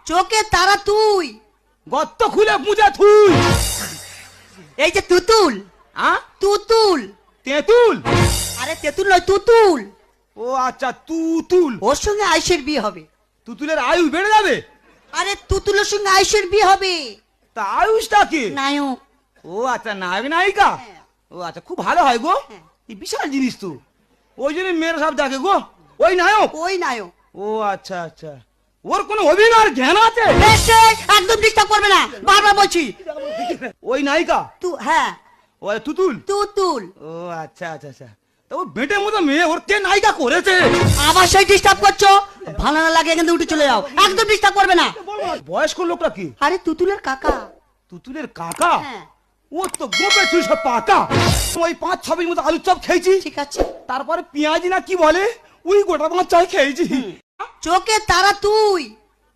চোখে তারা তুই। গর্ত খুলে মুজে থুই। এই যে তুতুল। তুতুল। তেঁতুল? আরে তেতুল নয়, তুতুল। ও আচ্ছা, তুতুল। ওর সঙ্গে আয়ুষের বিয়ে হবে। তুতুলের আয়ু বেড়ে যাবে? আরে তুতুলের সঙ্গে আয়ুষের বিয়ে হবে। তা আয়ুষটা কি? নায়ক। ও আচ্ছা, নায়ক নায়িকা। ও আচ্ছা, খুব ভালো হয় গো। এই বিশাল জিনিস তো, ওই জন্য মেয়েরা সব ডাকে গো। ওই নায়ক? ওই নায়ক। ও আচ্ছা আচ্ছা, ওর কোনো অভিনয়ের জ্ঞান আছে? একদম ডিস্টার্ব করবে না, বারবার বলছি। ওই নায়িকা? হ্যাঁ। ও তুতুল? তুতুল। ও আচ্ছা আচ্ছা আচ্ছা, তো ও বেটের মতো মেয়ে ওর কে নায়িকা করেছে? আবার সেই ডিস্টার্ব করছো, ভালো না লাগে কিন্তু উঠে চলে যাও, একদম ডিস্টার্ব করবে না। বয়স্ক লোকটা কি? আরে তুতুলের কাকা। তুতুলের কাকা? হ্যাঁ। ও তো গোপে তুই সব পাকা। ওই 5-6 মতো আলুর চপ খেয়েছি, ঠিক আছে। তারপরে পেঁয়াজি না কি বলে, ওই গোটা 5-6 খেয়েছি। চোখে তারা তুই।